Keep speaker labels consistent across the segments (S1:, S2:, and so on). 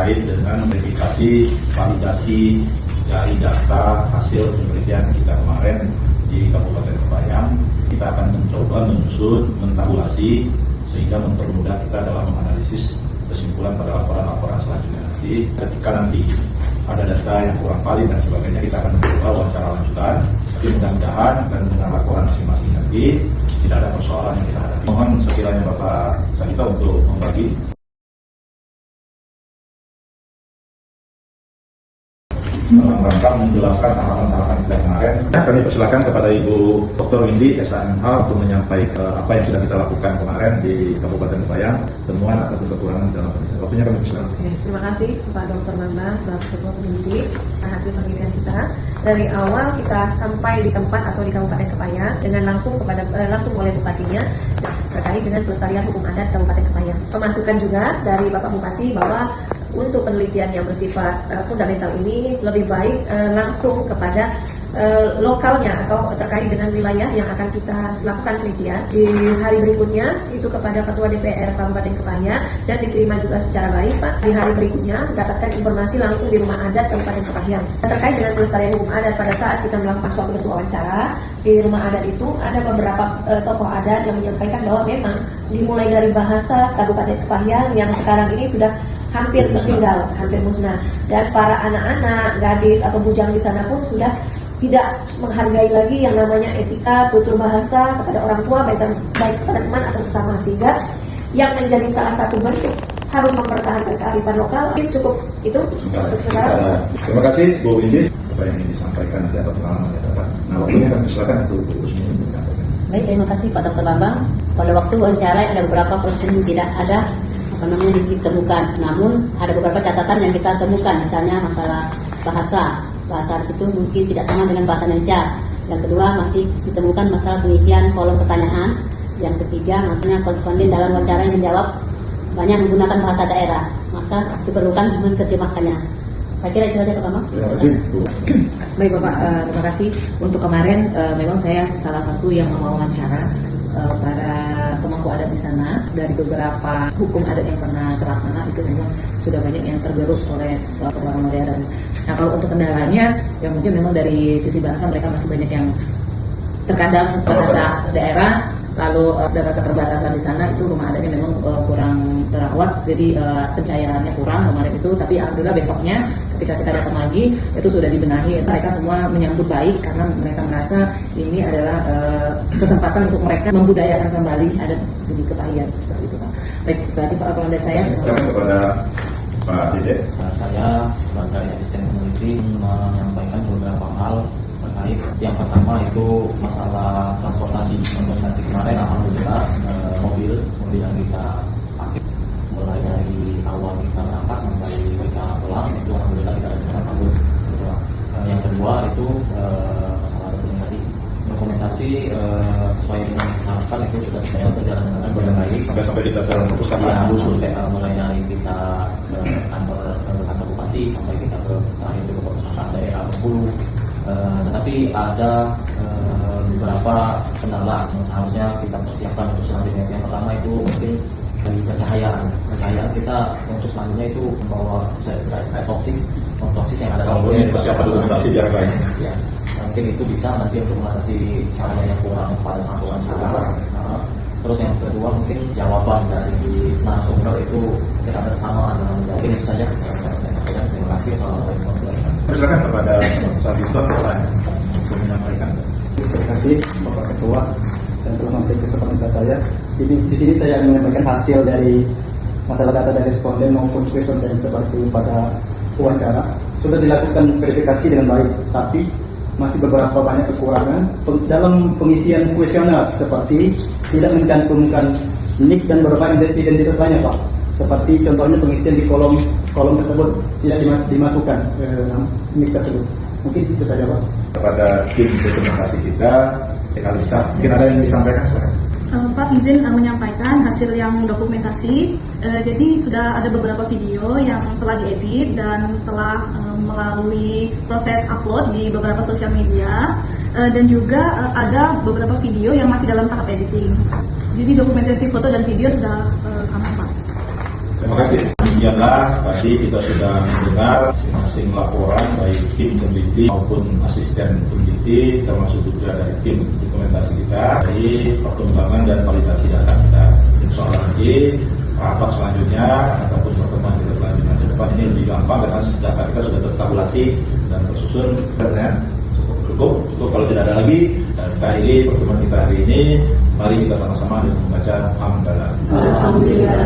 S1: terkait dengan verifikasi, validasi dari data hasil penelitian kita kemarin di Kabupaten Kebayang. Kita akan mencoba menyusun, mentabulasi, sehingga mempermudah kita dalam menganalisis kesimpulan pada laporan-laporan selanjutnya. Nanti ketika nanti ada data yang kurang valid dan sebagainya, kita akan mencoba wawancara lanjutan. Tapi mudah-mudahan dan dengan laporan masing-masing nanti tidak ada persoalan yang kita hadapi. Mohon sekiranya Bapak Sanita untuk membagi. Dalam rangka menjelaskan tahapan-tahapan kita kemarin, kami persilakan kepada Ibu Dr. Windy SAMH untuk menyampaikan apa yang sudah kita lakukan kemarin di Kabupaten Kebayang, temuan ataupun kekurangan dalam penelitian. Waktunya kami persilakan.
S2: Terima kasih Pak Dr. Nanda selaku Ketua Komisi hasil penelitian kita. Dari awal kita sampai di tempat atau di Kabupaten Kebayang dengan langsung oleh bupatinya terkait dengan pelestarian hukum adat Kabupaten Kebayang. Pemasukan juga dari Bapak Bupati bahwa untuk penelitian yang bersifat fundamental ini lebih baik langsung kepada lokalnya atau terkait dengan wilayah yang akan kita lakukan penelitian. Di hari berikutnya itu kepada Ketua DPR Kabupaten Kebayang dan diterima juga secara baik Pak. Di hari berikutnya mendapatkan informasi langsung di Rumah Adat Kabupaten Kebayang. Terkait dengan pelestarian hukum adat, pada saat kita melakukan suatu bentuk wawancara di Rumah Adat itu ada beberapa tokoh adat yang menyampaikan bahwa memang dimulai dari bahasa Kabupaten Kebayang yang sekarang ini sudah hampir tertinggal, hampir musnah, dan para anak-anak, gadis atau bujang di sana pun sudah tidak menghargai lagi yang namanya etika, tutur bahasa kepada orang tua, baik kepada teman atau sesama, sehingga yang menjadi salah satu bentuk harus mempertahankan kearifan lokal. Cukup itu untuk sekarang.
S1: Terima kasih Bu Windy. Apa yang ingin disampaikan nanti atau pengalaman ya Pak. Nah, waktunya kami silakan untuk Bu Usmi menyampaikan.
S3: Baik, terima kasih Pak Dr. Bambang. Pada waktu wawancara ada beberapa question tidak ada ditemukan, namun ada beberapa catatan yang kita temukan, misalnya masalah bahasa di situ mungkin tidak sama dengan bahasa Indonesia. Yang kedua, masih ditemukan masalah pengisian kolom pertanyaan. Yang ketiga, maksudnya responden dalam wawancara yang menjawab banyak menggunakan bahasa daerah, maka diperlukan menerjemahkannya. Saya kira itu saja Pak Bambang.
S1: Terima kasih Bu.
S4: Baik Bapak, terima kasih. Untuk kemarin memang saya salah satu yang mewawancara para pemangku adat di sana. Dari beberapa hukum adat yang pernah terlaksana itu memang sudah banyak yang tergerus oleh orang modern. Nah, kalau untuk kendalanya ya mungkin memang dari sisi bahasa mereka masih banyak yang terkadang bahasa daerah, lalu dengan keterbatasan di sana itu rumah adatnya memang kurang terawat, jadi pencahayanya kurang kemarin itu. Tapi alhamdulillah besoknya ketika kita datang lagi itu sudah dibenahi. Mereka semua menyambut baik karena mereka merasa ini adalah kesempatan untuk mereka membudayakan kembali adat di Kebayang, seperti itu Pak. Baik, berarti Pak Kapolda saya
S1: kepada Pak Dede.
S5: Saya sebagai asisten peneliti menyampaikan beberapa hal terkait. Yang pertama itu masalah transportasi kemarin, alhamdulillah mobil yang kita pakai mulai dari awal kita berangkat sampai kita pulang itu alhamdulillah kita ada kabur. Yang kedua itu masalah dokumentasi sesuai dengan harapan itu sudah kita berjalan dengan baik
S1: Sampai kita secara memutuskan
S5: mulai dari kita ke kantor bupati sampai kita ke terakhir ke pusat daerah Bengkulu. Tetapi ada beberapa kendala yang seharusnya kita persiapkan untuk selanjutnya. Yang pertama itu mungkin dari pencahayaan kita untuk selanjutnya itu membawa otopsis yang ada
S1: dalam persiapan dokumentasi jarak lain.
S5: Ya, mungkin itu bisa nanti untuk mengatasi cahaya yang kurang pada saat wawancara. Terus yang kedua mungkin jawaban dari narasumber itu kita bersama. Mungkin itu saja. Terima kasih. Assalamualaikum warahmatullahi wabarakatuh.
S1: Silakan kepada Pak Victor untuk menyampaikan.
S6: Terima kasih Bapak Ketua dan telah memberi kesempatan saya. Di sini saya akan menyampaikan hasil dari masalah data dari responden maupun kuesioner seperti pada wawancara. Sudah dilakukan verifikasi dengan baik, tapi masih beberapa banyak kekurangan dalam pengisian kuesioner, seperti tidak mencantumkan nik dan beberapa identitas lainnya Pak. Seperti contohnya pengisian di kolom tersebut tidak dimasukkan nik tersebut. Mungkin itu saja Pak.
S1: Kepada tim dokumentasi kita, Kalista, mungkin ada yang disampaikan sekarang.
S7: Pak izin menyampaikan hasil yang dokumentasi. Jadi sudah ada beberapa video yang telah diedit dan telah melalui proses upload di beberapa sosial media, dan juga ada beberapa video yang masih dalam tahap editing. Jadi dokumentasi foto dan video sudah aman Pak.
S1: Terima kasih. Demikianlah tadi kita sudah mendengar masing-masing laporan baik tim peneliti maupun asisten peneliti termasuk juga dari tim dokumentasi kita dari perkembangan dan validasi data kita. Insya Allah nanti rapat selanjutnya ataupun pertemuan kita selanjutnya ke depan ini lebih gampang karena data kita sudah tertabulasi dan tersusun. Cukup kalau tidak ada lagi. Dan kita akhiri pertemuan kita hari ini. Mari kita sama-sama dengan membaca hamdalah.
S3: Alhamdulillah.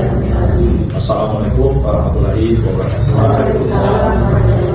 S1: Assalamualaikum warahmatullahi wabarakatuh.